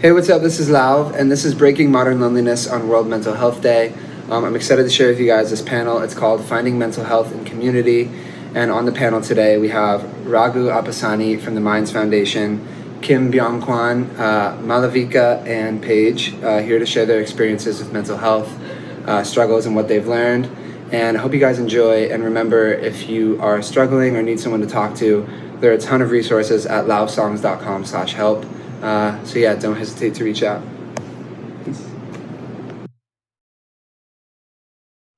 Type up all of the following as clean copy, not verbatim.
Hey, what's up? This is Lauv, and this is Breaking Modern Loneliness on World Mental Health Day. I'm excited to share with you guys this panel. It's called Finding Mental Health in Community. And on the panel today, we have Raghu Apasani from the Minds Foundation, Kim Byung-Kwan, Malavika, and Paige here to share their experiences with mental health struggles and what they've learned. And I hope you guys enjoy. And remember, if you are struggling or need someone to talk to, there are a ton of resources at loudsongs.com/help. So yeah, don't hesitate to reach out.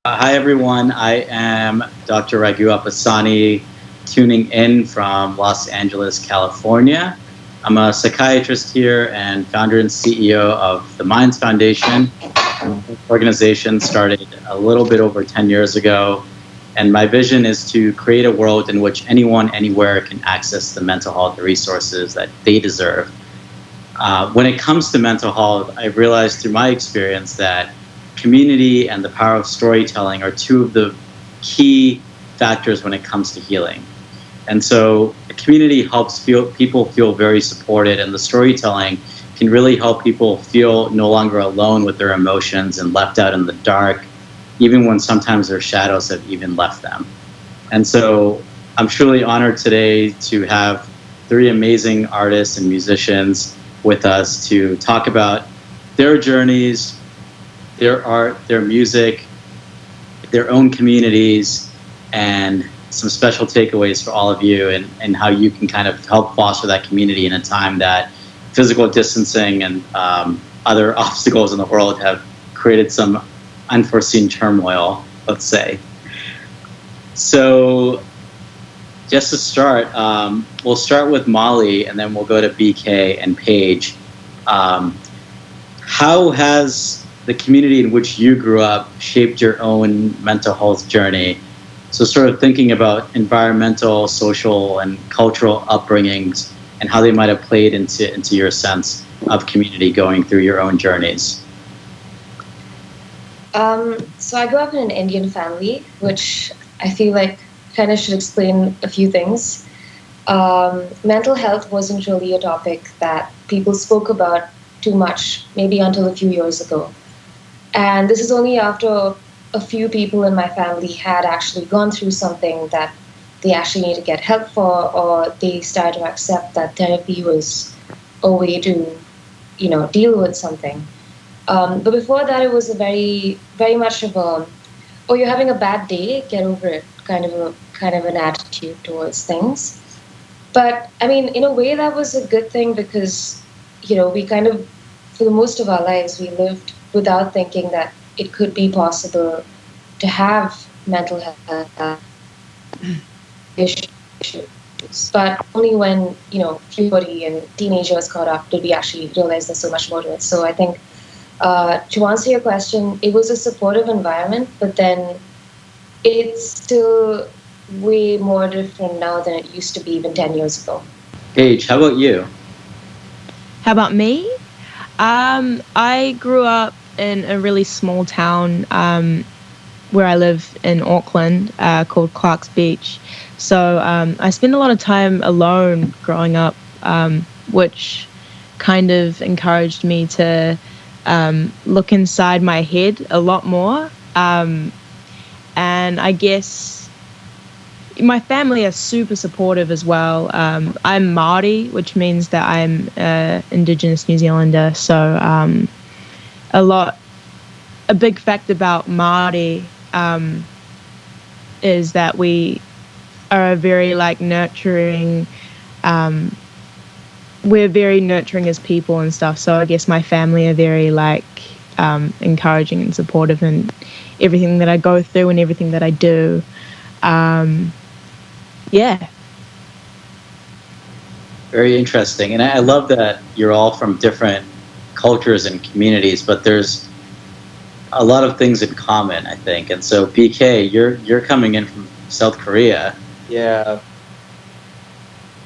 Hi everyone, I am Dr. Raghu Apasani, tuning in from Los Angeles, California. I'm a psychiatrist here and founder and CEO of the Minds Foundation. An organization started a little bit over 10 years ago, and my vision is to create a world in which anyone, anywhere can access the mental health resources that they deserve. When it comes to mental health, I've realized through my experience that community and the power of storytelling are two of the key factors when it comes to healing. And so the community helps people feel very supported, and the storytelling can really help people feel no longer alone with their emotions and left out in the dark, even when sometimes their shadows have even left them. And so I'm truly honored today to have three amazing artists and musicians with us to talk about their journeys, their art, their music, their own communities, and some special takeaways for all of you, and how you can kind of help foster that community in a time that physical distancing and other obstacles in the world have created some unforeseen turmoil, let's say. So just to start, we'll start with Molly, and then we'll go to BK and Paige. How has the community in which you grew up shaped your own mental health journey? So sort of thinking about environmental, social, and cultural upbringings and how they might have played into your sense of community going through your own journeys. So I grew up in an Indian family, which I feel like kind of should explain a few things. Mental health wasn't really a topic that people spoke about too much, maybe until a few years ago. And this is only after a few people in my family had actually gone through something that they actually need to get help for, or they started to accept that therapy was a way to, deal with something. But before that, it was a very, very much of a, oh, you're having a bad day, get over it, kind of an attitude towards things. But I mean, in a way, that was a good thing because, we kind of, for the most of our lives, we lived without thinking that it could be possible to have mental health issues. But only when, puberty and teenagers caught up did we actually realize there's so much more to it. So I think to answer your question, it was a supportive environment, but then it's still way more different now than it used to be even 10 years ago. Paige, how about you? How about me? I grew up in a really small town where I live in Auckland called Clark's Beach. So I spent a lot of time alone growing up, which kind of encouraged me to look inside my head a lot more. And I guess my family are super supportive as well. I'm Māori, which means that I'm Indigenous New Zealander. So a big fact about Māori is that we are a very nurturing, we're very nurturing as people and stuff. So I guess my family are very encouraging and supportive in everything that I go through and everything that I do. Yeah. Very interesting. And I love that you're all from different cultures and communities, but there's a lot of things in common, I think. And so BK, you're coming in from South Korea. Yeah.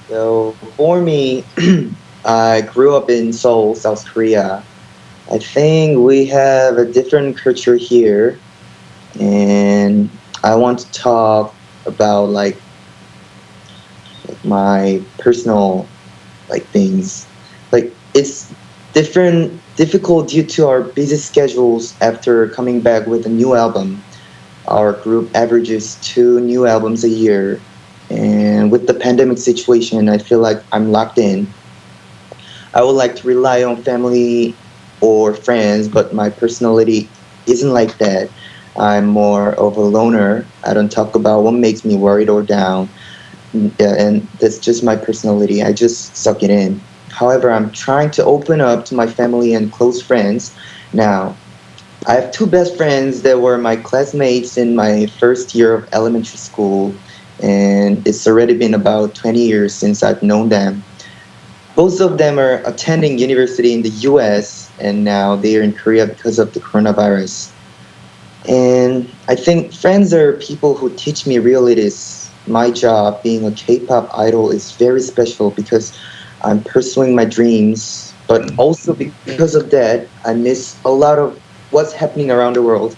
So for me, I grew up in Seoul, South Korea. I think we have a different culture here, and I want to talk about my personal things. It's difficult due to our busy schedules after coming back with a new album. Our group averages 2 new albums a year, and with the pandemic situation, I feel like I'm locked in. I would like to rely on family or friends, but my personality isn't like that. I'm more of a loner. I don't talk about what makes me worried or down. Yeah, and that's just my personality. I just suck it in. However, I'm trying to open up to my family and close friends now. I have two best friends that were my classmates in my first year of elementary school, and it's already been about 20 years since I've known them. Both of them are attending university in the US, and now they are in Korea because of the coronavirus. And I think friends are people who teach me real it is. My job being a K-pop idol is very special because I'm pursuing my dreams, but also because of that, I miss a lot of what's happening around the world,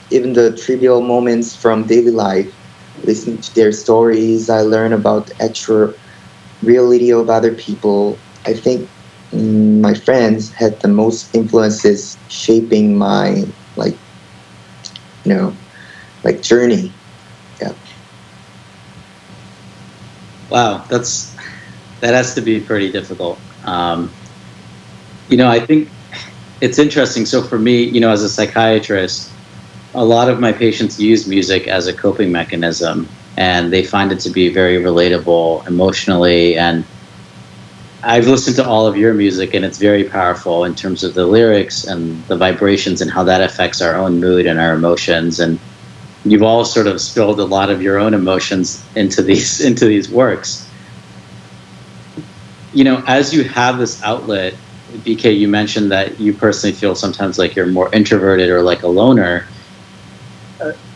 even the trivial moments from daily life. Listening to their stories, I learn about the actual reality of other people. I think my friends had the most influences shaping my like you know like journey. Yeah. Wow, that has to be pretty difficult. I think it's interesting. So for me, as a psychiatrist, a lot of my patients use music as a coping mechanism, and they find it to be very relatable emotionally. And I've listened to all of your music, and it's very powerful in terms of the lyrics and the vibrations and how that affects our own mood and our emotions. And you've all sort of spilled a lot of your own emotions into these works. As you have this outlet, BK, you mentioned that you personally feel sometimes like you're more introverted or like a loner.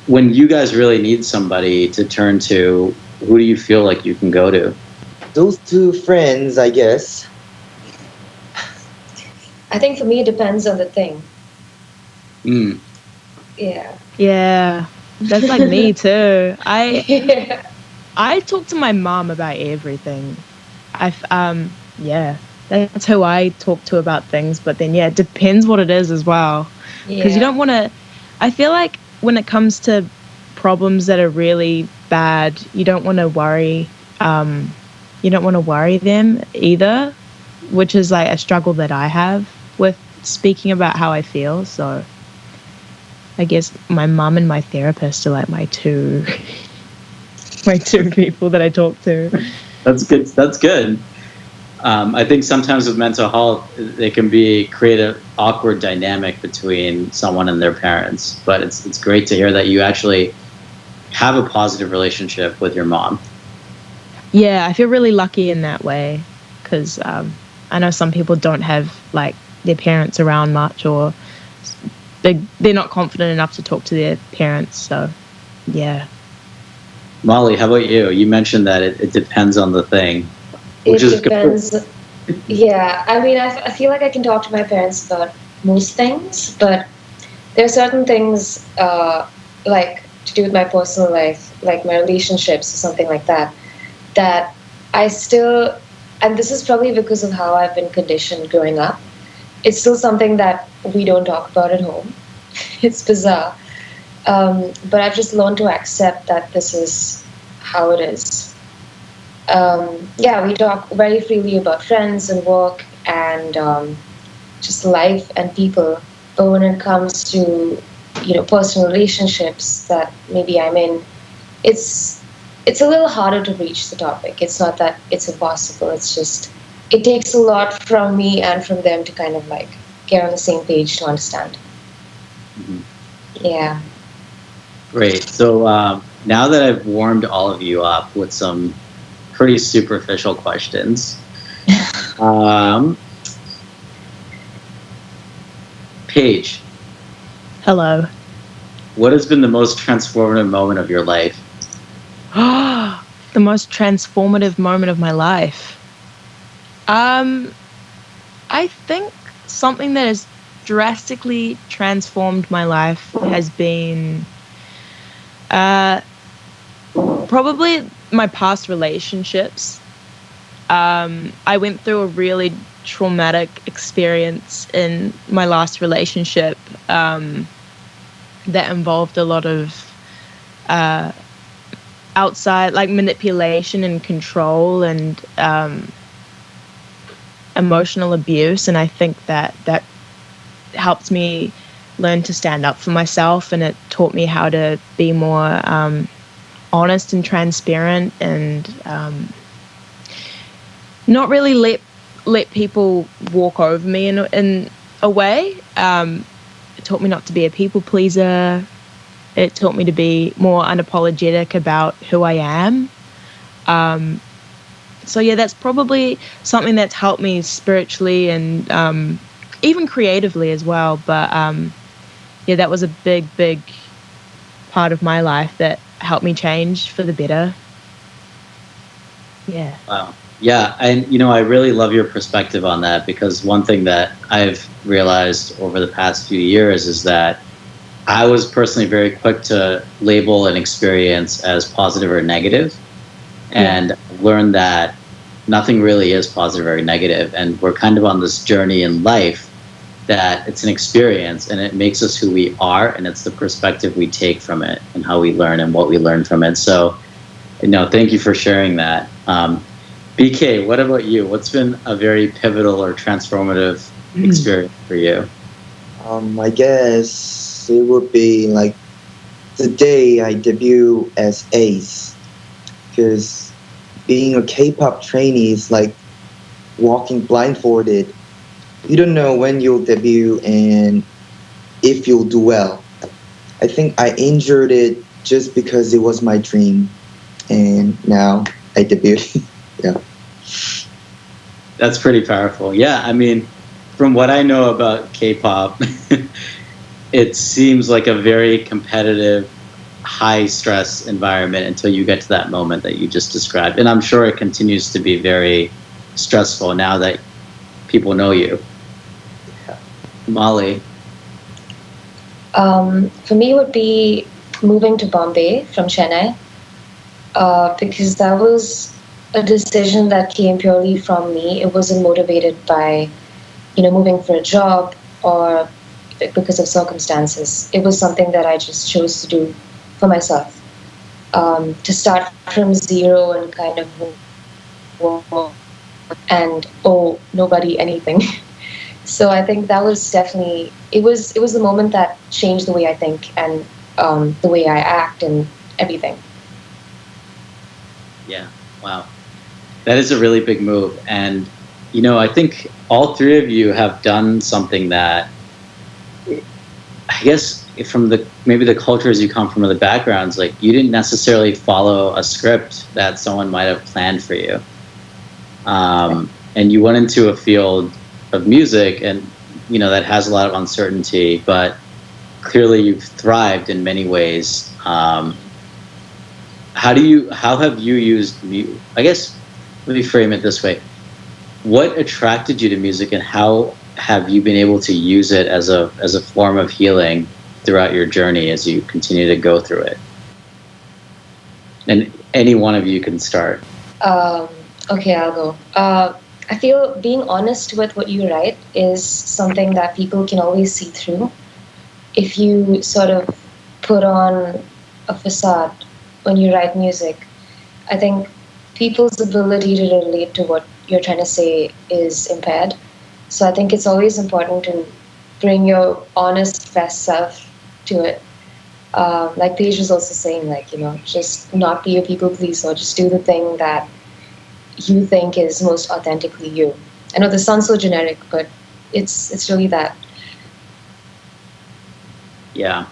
When you guys really need somebody to turn to, who do you feel like you can go to? Those two friends, I guess. I think for me, it depends on the thing. Mm. Yeah. Yeah, that's like me too. Yeah. I talk to my mom about everything. Yeah, that's who I talk to about things. But then, yeah, it depends what it is as well. Because you don't want to. I feel like when it comes to problems that are really bad, you don't want to worry. You don't want to worry them either, which is like a struggle that I have with speaking about how I feel. So I guess my mum and my therapist are like my two people that I talk to. That's good. I think sometimes with mental health, it can create an awkward dynamic between someone and their parents. But it's great to hear that you actually have a positive relationship with your mom. Yeah, I feel really lucky in that way because I know some people don't have like their parents around much, or they're not confident enough to talk to their parents. So, yeah. Molly, how about you? You mentioned that it depends on the thing. It depends. Yeah, I mean, I feel like I can talk to my parents about most things, but there are certain things like to do with my personal life, like my relationships or something like that, that I still, and this is probably because of how I've been conditioned growing up, it's still something that we don't talk about at home. It's bizarre. But I've just learned to accept that this is how it is. We talk very freely about friends and work and just life and people. But when it comes to, personal relationships that maybe I'm in, it's a little harder to reach the topic. It's not that it's impossible. It's just, it takes a lot from me and from them to kind of like get on the same page to understand. Mm-hmm. Yeah. Great. So now that I've warmed all of you up with some pretty superficial questions, Paige. Hello. What has been the most transformative moment of your life? The most transformative moment of my life. I think something that has drastically transformed my life has been probably my past relationships. I went through a really traumatic experience in my last relationship that involved a lot of outside, like, manipulation and control and emotional abuse. And I think that helped me learn to stand up for myself, and it taught me how to be more honest and transparent, and not really let people walk over me in a way. It taught me not to be a people pleaser. It taught me to be more unapologetic about who I am. So yeah, that's probably something that's helped me spiritually and even creatively as well. But yeah, that was a big part of my life that helped me change for the better. Yeah. Wow. Yeah, and I really love your perspective on that, because one thing that I've realized over the past few years is that I was personally very quick to label an experience as positive or negative, and learned that nothing really is positive or negative, and we're kind of on this journey in life that it's an experience and it makes us who we are, and it's the perspective we take from it and how we learn and what we learn from it. So, thank you for sharing that. BK, what about you? What's been a very pivotal or transformative experience for you? I guess it would be like the day I debut as Ace, because being a K-pop trainee is like walking blindfolded. You don't know when you'll debut and if you'll do well. I think I injured it just because it was my dream, and now I debut. Yeah. That's pretty powerful. Yeah, I mean, from what I know about K-pop, it seems like a very competitive, high-stress environment until you get to that moment that you just described. And I'm sure it continues to be very stressful now that people know you. Yeah. Molly? For me, it would be moving to Bombay from Chennai, because that was a decision that came purely from me. It wasn't motivated by, moving for a job or because of circumstances. It was something that I just chose to do for myself, to start from zero and kind of nobody anything. So I think that was definitely, it was the moment that changed the way I think and the way I act and everything. Yeah, wow. That is a really big move. And, I think all three of you have done something that, I guess, from maybe the cultures you come from or the backgrounds, like, you didn't necessarily follow a script that someone might have planned for you. And you went into a field of music and, that has a lot of uncertainty, but clearly you've thrived in many ways. How have you used, I guess, let me frame it this way. What attracted you to music, and how have you been able to use it as a form of healing throughout your journey as you continue to go through it? And any one of you can start. Okay, I'll go. I feel being honest with what you write is something that people can always see through. If you sort of put on a facade when you write music, I think people's ability to relate to what you're trying to say is impaired. So I think it's always important to bring your honest, best self to it. Like Paige was also saying, just not be a people pleaser, just do the thing that you think is most authentically you. I know this sounds so generic, but it's really that. Yeah,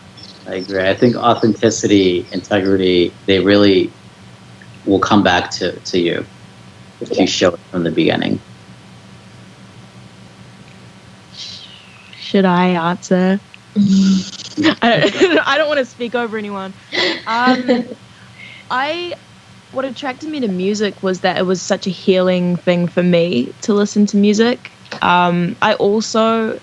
I agree. I think authenticity, integrity, they really will come back to you if you show it from the beginning. Should I answer? I don't want to speak over anyone. What attracted me to music was that it was such a healing thing for me to listen to music. I also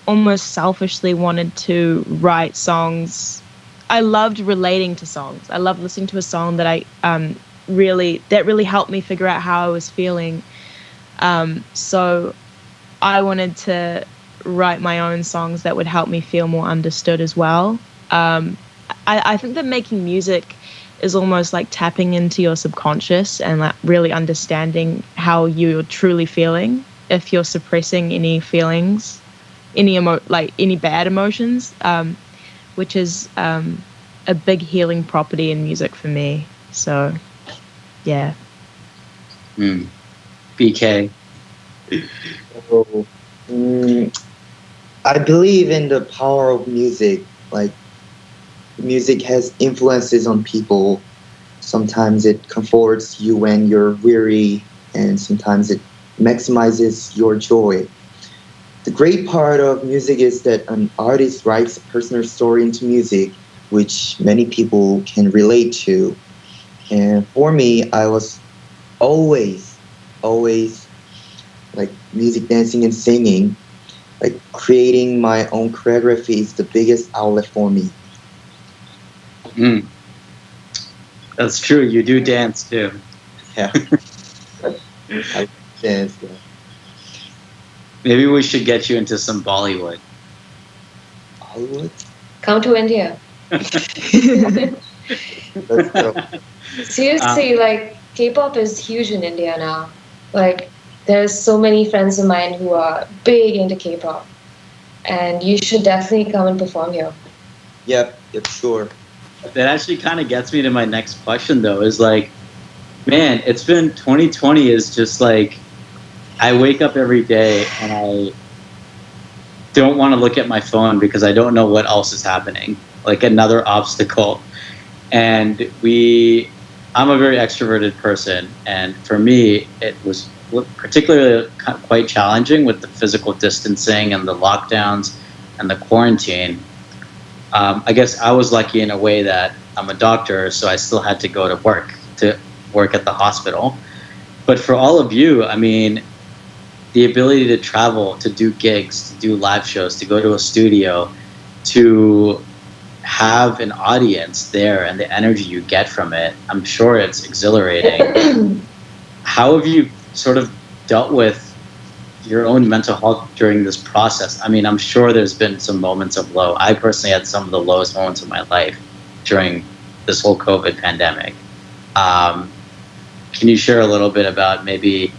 almost selfishly wanted to write songs. I loved relating to songs. I loved listening to a song that really helped me figure out how I was feeling. So I wanted to write my own songs that would help me feel more understood as well. I think that making music is almost like tapping into your subconscious and like really understanding how you're truly feeling. If you're suppressing any feelings, any bad emotions, which is a big healing property in music for me. So, yeah. BK. So, I believe in the power of music. Like, music has influences on people. Sometimes it comforts you when you're weary, and sometimes it maximizes your joy. The great part of music is that an artist writes a personal story into music, which many people can relate to. And for me, I was always like music, dancing, and singing. Like creating my own choreography is the biggest outlet for me. That's true. You do dance too. Yeah. I dance. Yeah. Maybe we should get you into some Bollywood. Hollywood? Come to India. Let's go. Seriously, like K-pop is huge in India now. Like there's so many friends of mine who are big into K-pop, and you should definitely come and perform here. Yep, sure. That actually kind of gets me to my next question, though, is like, man, it's been 2020 is just like, I wake up every day and I don't want to look at my phone because I don't know what else is happening, like another obstacle. And I'm a very extroverted person, and for me, it was particularly quite challenging with the physical distancing and the lockdowns and the quarantine. I guess I was lucky in a way that I'm a doctor, so I still had to go to work at the hospital. But for all of you, I mean, the ability to travel, to do gigs, to do live shows, to go to a studio, to have an audience there and the energy you get from it, I'm sure it's exhilarating. How have you sort of dealt with your own mental health during this process? I mean, I'm sure there's been some moments of low. I personally had some of the lowest moments of my life during this whole COVID pandemic. Can you share a little bit about maybe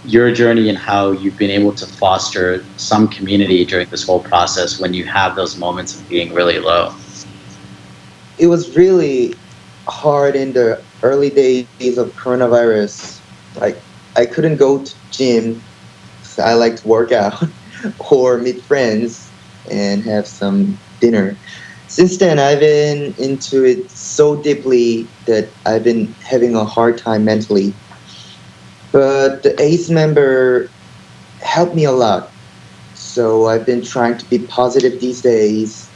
your journey and how you've been able to foster some community during this whole process when you have those moments of being really low? It was really hard in the early days of coronavirus. Like, I couldn't go to gym. So I like to work out or meet friends and have some dinner. Since then, I've been into it so deeply that I've been having a hard time mentally. But the ACE member helped me a lot. So I've been trying to be positive these days.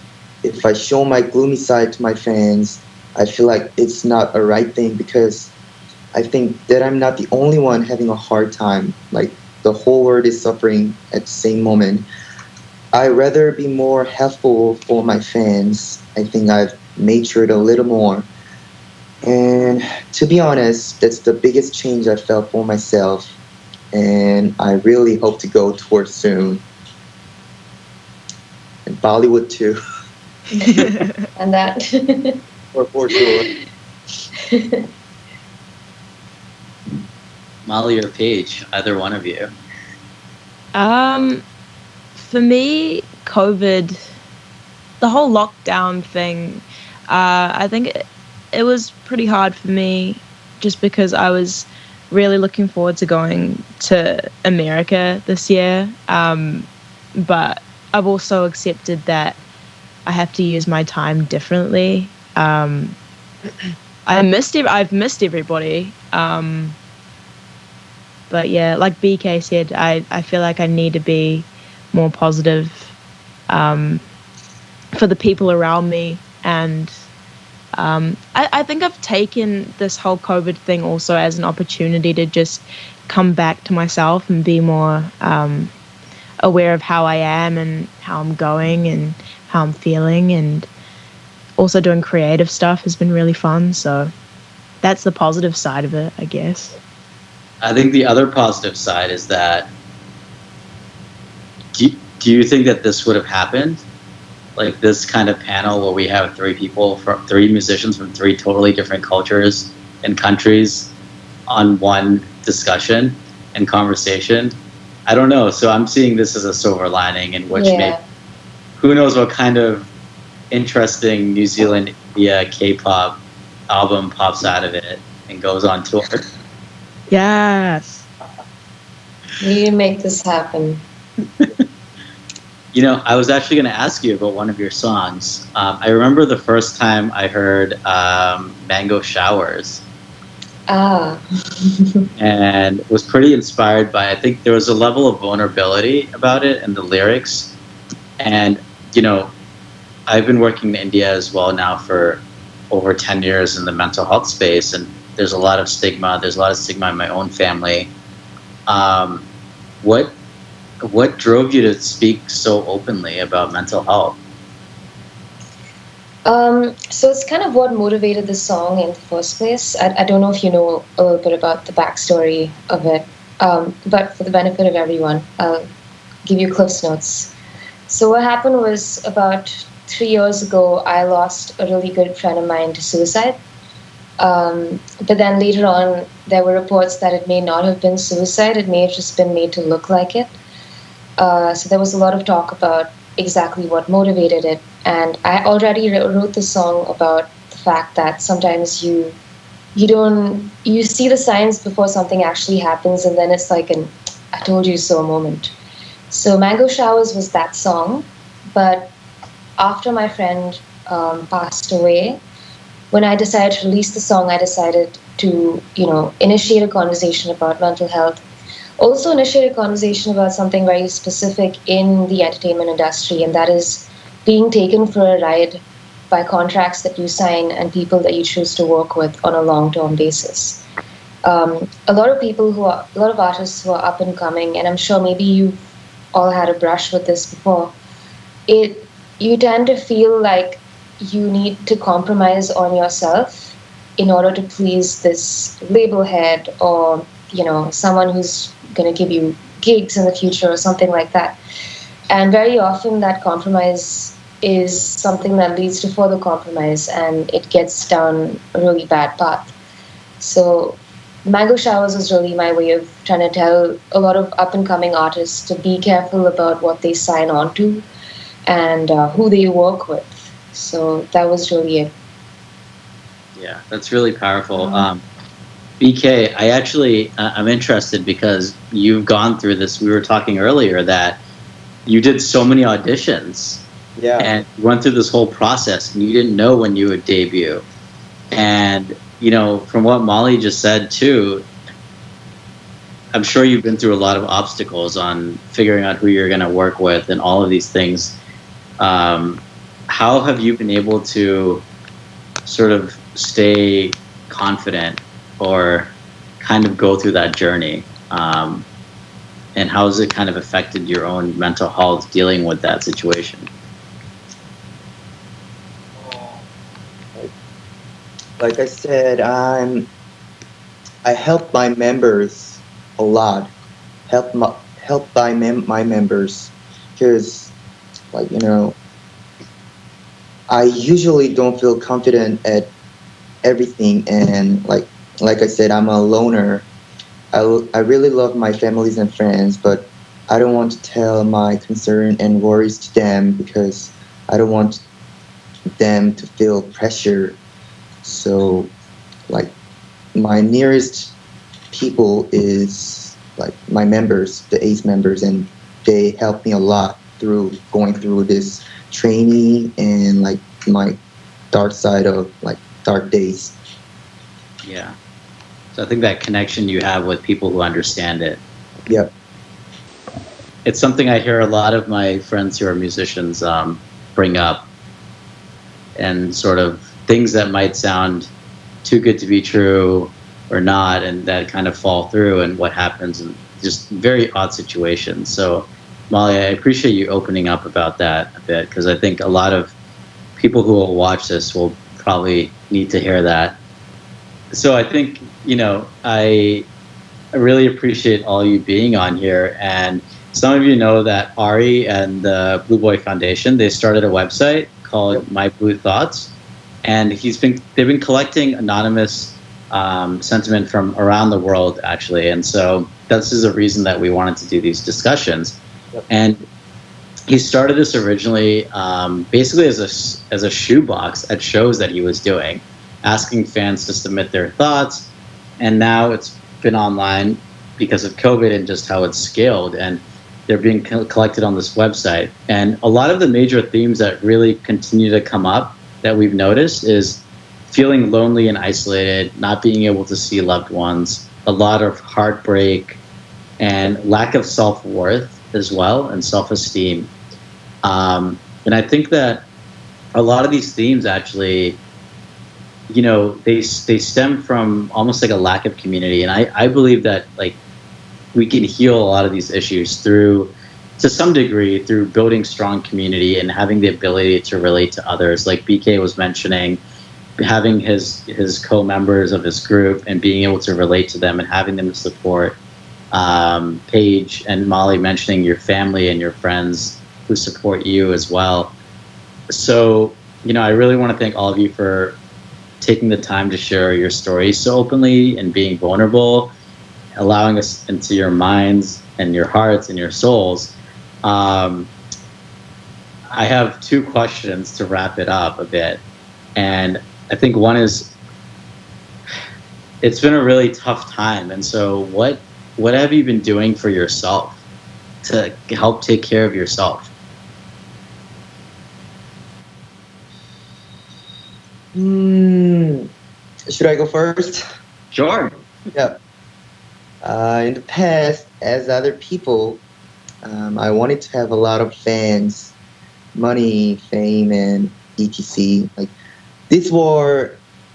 If I show my gloomy side to my fans, I feel like it's not a right thing because I think that I'm not the only one having a hard time. Like, the whole world is suffering at the same moment. I'd rather be more helpful for my fans. I think I've matured a little more. And to be honest, that's the biggest change I felt for myself. And I really hope to go tour soon. And Bollywood too. And that. for sure. Molly or Paige, either one of you. For me, COVID, the whole lockdown thing, I think it was pretty hard for me just because I was really looking forward to going to America this year. But I've also accepted that I have to use my time differently. I've missed everybody. But yeah, like BK said, I feel like I need to be more positive for the people around me. And I think I've taken this whole COVID thing also as an opportunity to just come back to myself and be more aware of how I am and how I'm going and how I'm feeling. And also doing creative stuff has been really fun. So that's the positive side of it, I guess. I think the other positive side is that do you think that this would have happened? Like this kind of panel where we have three musicians from three totally different cultures and countries on one discussion and conversation. I don't know. So I'm seeing this as a silver lining in which maybe who knows what kind of interesting New Zealand India K-pop album pops out of it and goes on tour. Yes. We need to make this happen. You know, I was actually going to ask you about one of your songs. I remember the first time I heard Mango Showers. And was pretty inspired by, I think there was a level of vulnerability about it and the lyrics. And, you know, I've been working in India as well now for over 10 years in the mental health space. And there's a lot of stigma. There's a lot of stigma in my own family. What drove you to speak so openly about mental health? So it's kind of what motivated the song in the first place. I don't know if you know a little bit about the backstory of it, but for the benefit of everyone, I'll give you Cliff's Notes. So what happened was about 3 years ago, I lost a really good friend of mine to suicide. But then later on, there were reports that it may not have been suicide. It may have just been made to look like it. So there was a lot of talk about exactly what motivated it. And I already wrote the song about the fact that sometimes you see the signs before something actually happens, and then it's like an "I told you so" moment. So Mango Showers was that song. But after my friend passed away, when I decided to release the song, I decided to, initiate a conversation about mental health. Also initiate a conversation about something very specific in the entertainment industry, and that is being taken for a ride by contracts that you sign and people that you choose to work with on a long-term basis. A lot of artists who are up and coming, and I'm sure maybe you've all had a brush with this before, you tend to feel like you need to compromise on yourself in order to please this label head or someone who's going to give you gigs in the future or something like that. And very often that compromise is something that leads to further compromise, and it gets down a really bad path. So Mango Showers is really my way of trying to tell a lot of up-and-coming artists to be careful about what they sign on to and who they work with. So that was really it. Yeah, that's really powerful. BK, I actually, I'm interested because you've gone through this. We were talking earlier that you did so many auditions. Yeah. And you went through this whole process and you didn't know when you would debut. And, from what Molly just said too, I'm sure you've been through a lot of obstacles on figuring out who you're going to work with and all of these things. How have you been able to sort of stay confident or kind of go through that journey? And how has it kind of affected your own mental health dealing with that situation? Like I said, I help my members a lot. Help my members because, I usually don't feel confident at everything, and like I said, I'm a loner. I really love my families and friends, but I don't want to tell my concern and worries to them because I don't want them to feel pressure. So, my nearest people is my members, the ACE members, and they help me a lot through going through this training and my dark side of dark days. Yeah. So I think that connection you have with people who understand it. Yep. It's something I hear a lot of my friends who are musicians bring up, and sort of things that might sound too good to be true or not, and that kind of fall through, and what happens in just very odd situations. So Molly, I appreciate you opening up about that a bit, because I think a lot of people who will watch this will probably need to hear that. So I think, I I really appreciate all you being on here. And some of you know that Ari and the Blue Boy Foundation, they started a website called My Blue Thoughts, and they've been collecting anonymous sentiment from around the world, actually. And so this is a reason that we wanted to do these discussions. Yep. And he started this originally basically as a shoebox at shows that he was doing, asking fans to submit their thoughts. And now it's been online because of COVID and just how it's scaled. And they're being collected on this website. And a lot of the major themes that really continue to come up that we've noticed is feeling lonely and isolated, not being able to see loved ones, a lot of heartbreak, and lack of self-worth as well, and self-esteem. And I think that a lot of these themes actually, you know, they stem from almost like a lack of community. And I believe that like we can heal a lot of these issues to some degree, through building strong community and having the ability to relate to others. Like BK was mentioning, having his co-members of his group and being able to relate to them and having them support. Paige and Molly mentioning your family and your friends who support you as well. So, you know, I really want to thank all of you for taking the time to share your stories so openly and being vulnerable, allowing us into your minds and your hearts and your souls. I have two questions to wrap it up a bit. And I think one is, it's been a really tough time. And so what have you been doing for yourself to help take care of yourself? Should I go first? Sure. Yeah. In the past, as other people, I wanted to have a lot of fans, money, fame, and etc. Like, these were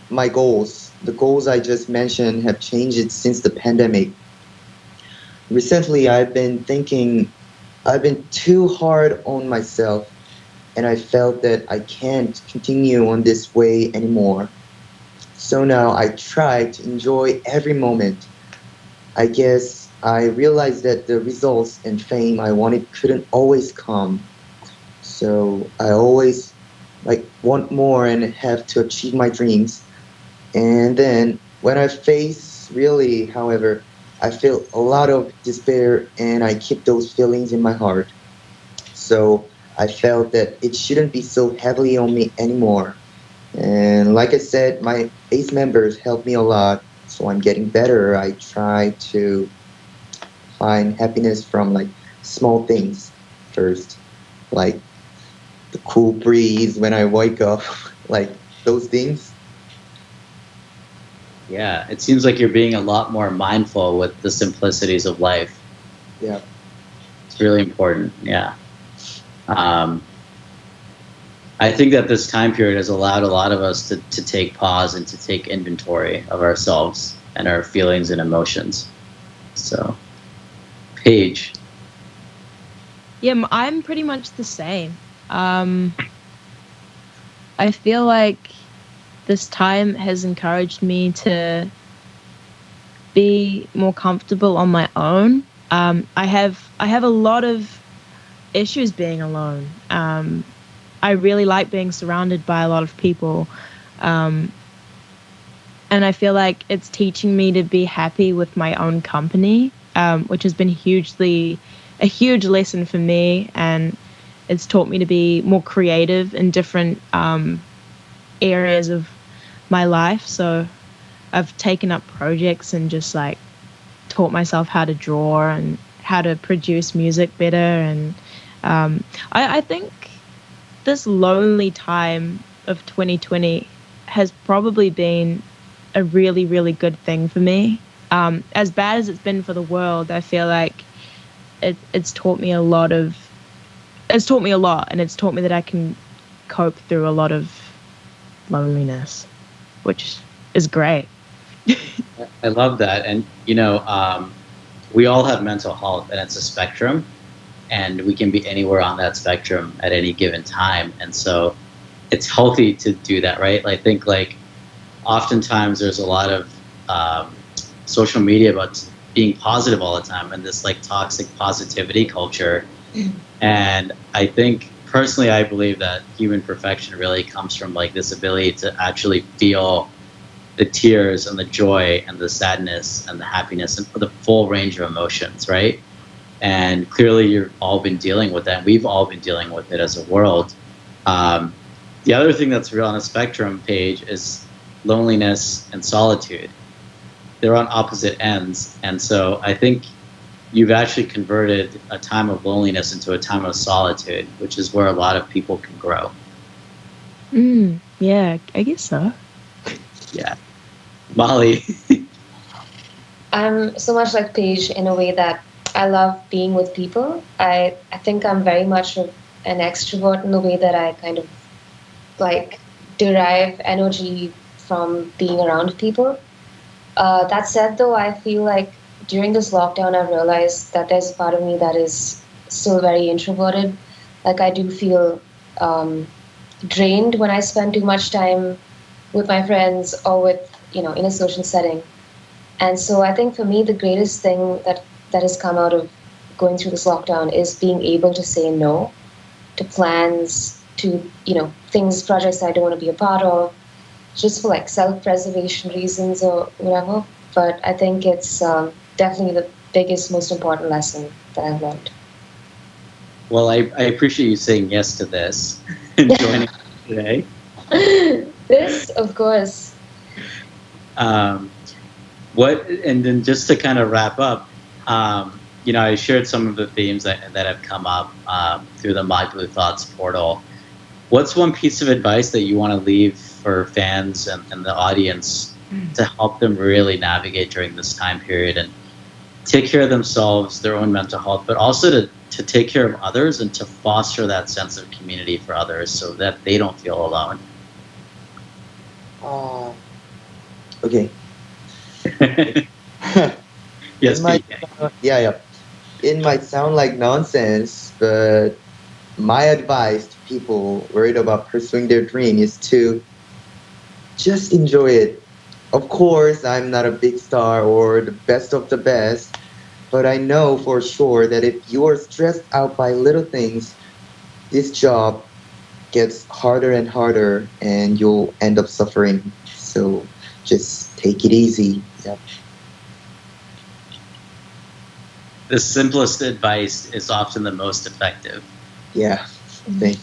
my goals. The goals I just mentioned have changed since the pandemic. Recently, I've been thinking I've been too hard on myself, and I felt that I can't continue on this way anymore. So now I try to enjoy every moment. I guess I realized that the results and fame I wanted couldn't always come. So I always want more and have to achieve my dreams. And then when I face really, however, I feel a lot of despair and I keep those feelings in my heart. So I felt that it shouldn't be so heavily on me anymore. And like I said, my ACE members helped me a lot, so I'm getting better. I try to find happiness from small things first, like the cool breeze when I wake up, like those things. Yeah, it seems like you're being a lot more mindful with the simplicities of life. Yeah. It's really important, yeah. I think that this time period has allowed a lot of us to take pause and to take inventory of ourselves and our feelings and emotions. So, Paige. Yeah, I'm pretty much the same. I feel like this time has encouraged me to be more comfortable on my own. I have a lot of issues being alone. I really like being surrounded by a lot of people. And I feel like it's teaching me to be happy with my own company, which has been a huge lesson for me. And it's taught me to be more creative in different areas of my life. So I've taken up projects and just taught myself how to draw and how to produce music better. And I think this lonely time of 2020 has probably been a really, really good thing for me. As bad as it's been for the world, I feel like it's taught me a lot, and it's taught me that I can cope through a lot of loneliness, which is great. I love that. And, we all have mental health, and it's a spectrum, and we can be anywhere on that spectrum at any given time. And so it's healthy to do that, right? I think oftentimes there's a lot of social media about being positive all the time and this like toxic positivity culture. And I think personally, I believe that human perfection really comes from like this ability to actually feel the tears and the joy and the sadness and the happiness and the full range of emotions, right? And clearly you've all been dealing with that. And we've all been dealing with it as a world. The other thing that's real on a spectrum page is loneliness and solitude. They're on opposite ends. And so I think you've actually converted a time of loneliness into a time of solitude, which is where a lot of people can grow. Yeah, I guess so. Yeah. Molly. I'm so much like Paige in a way that I love being with people. I think I'm very much an extrovert in the way that I kind of like derive energy from being around people. That said, though, I feel like during this lockdown, I realized that there's a part of me that is still very introverted. Like I do feel drained when I spend too much time with my friends or with, in a social setting. And so I think for me, the greatest thing that has come out of going through this lockdown is being able to say no to plans, to, things, projects I don't want to be a part of, just for like self-preservation reasons or whatever. But I think it's definitely the biggest, most important lesson that I've learned. Well, I appreciate you saying yes to this and joining us today. This, of course. And then just to kind of wrap up, I shared some of the themes that have come up through the My Blue Thoughts portal. What's one piece of advice that you want to leave for fans and the audience to help them really navigate during this time period and take care of themselves, their own mental health, but also to take care of others and to foster that sense of community for others so that they don't feel alone? Okay. Yes, It might sound like nonsense, but my advice to people worried about pursuing their dream is to just enjoy it. Of course, I'm not a big star or the best of the best, but I know for sure that if you are stressed out by little things, this job gets harder and harder and you'll end up suffering. So just take it easy. Yep. The simplest advice is often the most effective. Yeah. Thanks.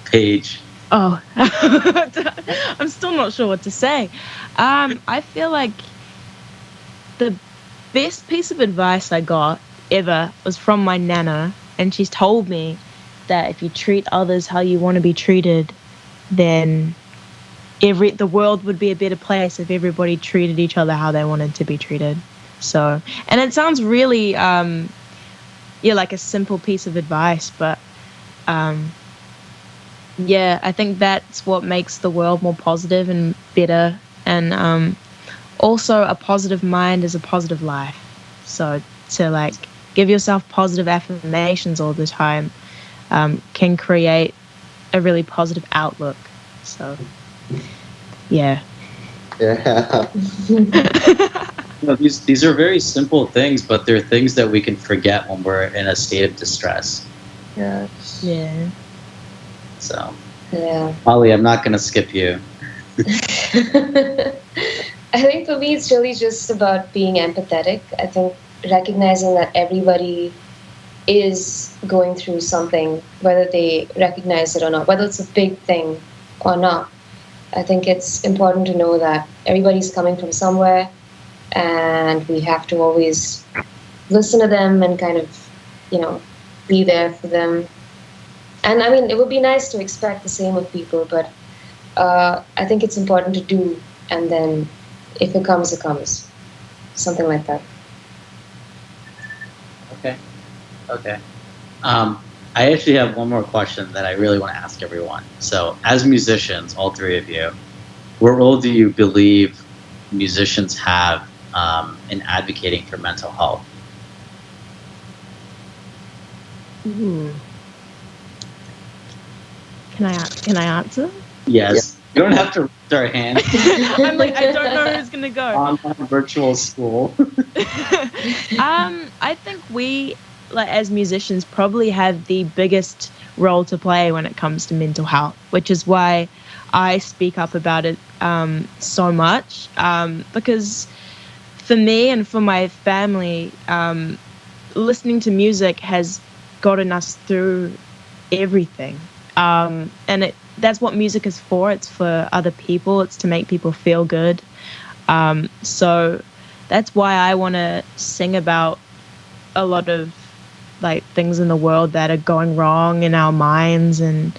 Paige. Oh, I'm still not sure what to say. I feel like the best piece of advice I got ever was from my nana, and she's told me that if you treat others how you want to be treated, then the world would be a better place if everybody treated each other how they wanted to be treated. So, and it sounds really, like a simple piece of advice, but I think that's what makes the world more positive and better. And also, a positive mind is a positive life. So to give yourself positive affirmations all the time can create a really positive outlook. So, yeah. Yeah. These are very simple things, but they're things that we can forget when we're in a state of distress. Yeah. Yeah. So, Yeah. Molly, I'm not going to skip you. I think for me, it's really just about being empathetic. I think recognizing that everybody is going through something, whether they recognize it or not, whether it's a big thing or not. I think it's important to know that everybody's coming from somewhere, and we have to always listen to them and kind of, be there for them. And I mean, it would be nice to expect the same of people, but I think it's important to do, and then if it comes, it comes. Something like that. Okay. I actually have one more question that I really want to ask everyone. So, as musicians, all three of you, what role do you believe musicians have in advocating for mental health? Ooh. Can I answer? Yes. You don't have to our hands. I'm like, I don't know who's gonna go. Online virtual school. I think we, like as musicians, probably have the biggest role to play when it comes to mental health, which is why I speak up about it so much. Because for me and for my family, listening to music has gotten us through everything. And that's what music is for. It's for other people. It's to make people feel good. So that's why I want to sing about a lot of like things in the world that are going wrong in our minds, and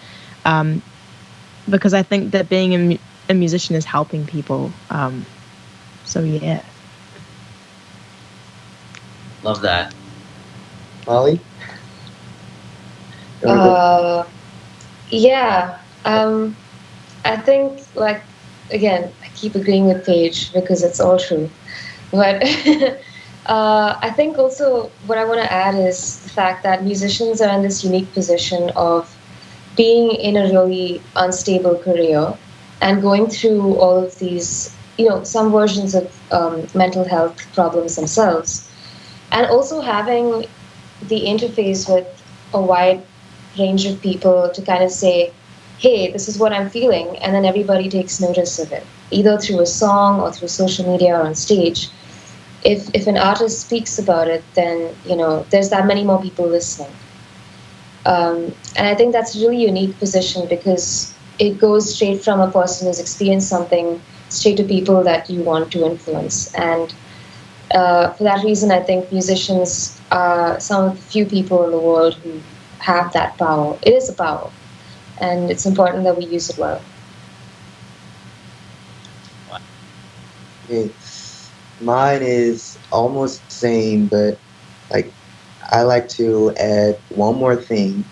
because I think that being a musician is helping people. So yeah. Love that. Molly? Yeah. I think, like, again, I keep agreeing with Paige because it's all true. But I think also what I want to add is the fact that musicians are in this unique position of being in a really unstable career and going through all of these, some versions of mental health problems themselves, and also having the interface with a wide range of people to kind of say, hey, this is what I'm feeling, and then everybody takes notice of it, either through a song or through social media or on stage. If an artist speaks about it, then there's that many more people listening. And I think that's a really unique position because it goes straight from a person who's experienced something straight to people that you want to influence. And for that reason, I think musicians are some of the few people in the world who have that power. It is a power, and it's important that we use it well. Okay. Mine is almost the same, but like I like to add one more thing,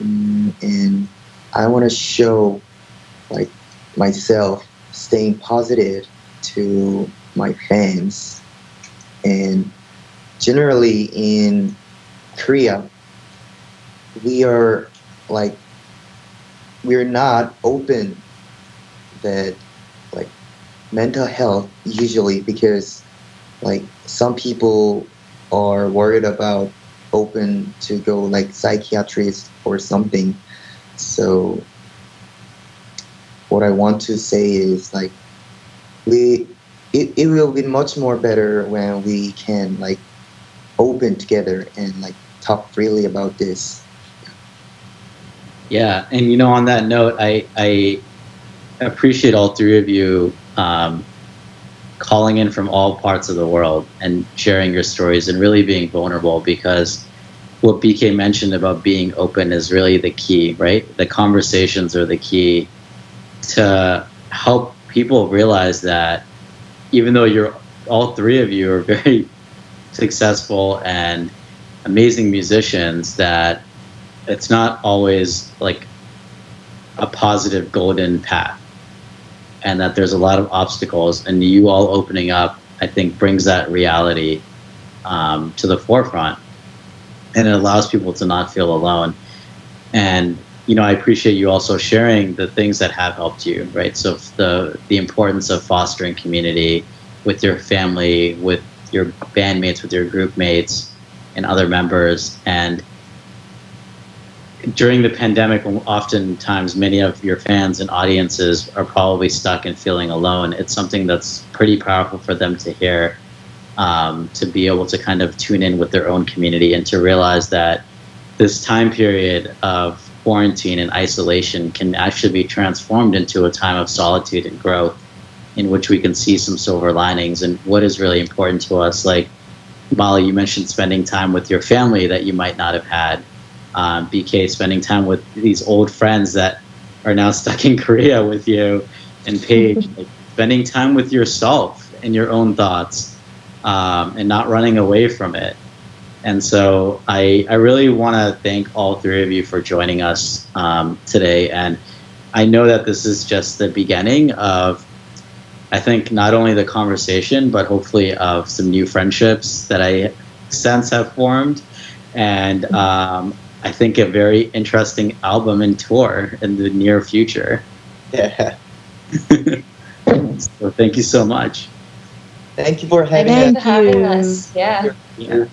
and I want to show like myself staying positive to my fans. And generally in Korea, we're not open that like mental health usually, because like some people are worried about open to go like psychiatrist or something. So what I want to say is like it will be much more better when we can like open together and like talk freely about this. Yeah, and on that note, I appreciate all three of you calling in from all parts of the world and sharing your stories and really being vulnerable, because what BK mentioned about being open is really the key, right? The conversations are the key to help people realize that even though all three of you are very successful and amazing musicians, that it's not always like a positive golden path, and that there's a lot of obstacles, and you all opening up, I think, brings that reality to the forefront, and it allows people to not feel alone. And I appreciate you also sharing the things that have helped you, right? So the importance of fostering community with your family, with your bandmates, with your group mates and other members. And during the pandemic, when oftentimes many of your fans and audiences are probably stuck and feeling alone, it's something that's pretty powerful for them to hear, to be able to kind of tune in with their own community and to realize that this time period of quarantine and isolation can actually be transformed into a time of solitude and growth, in which we can see some silver linings and what is really important to us. Like Molly, you mentioned spending time with your family that you might not have had. BK, spending time with these old friends that are now stuck in Korea with you, and Paige, like spending time with yourself and your own thoughts, and not running away from it. And so I really want to thank all three of you for joining us today. And I know that this is just the beginning of, I think, not only the conversation, but hopefully of some new friendships that I sense have formed. And I think a very interesting album and tour in the near future. Yeah. So thank you so much. Thank you for having Thank us. you for having Thank us. Yeah. Yeah.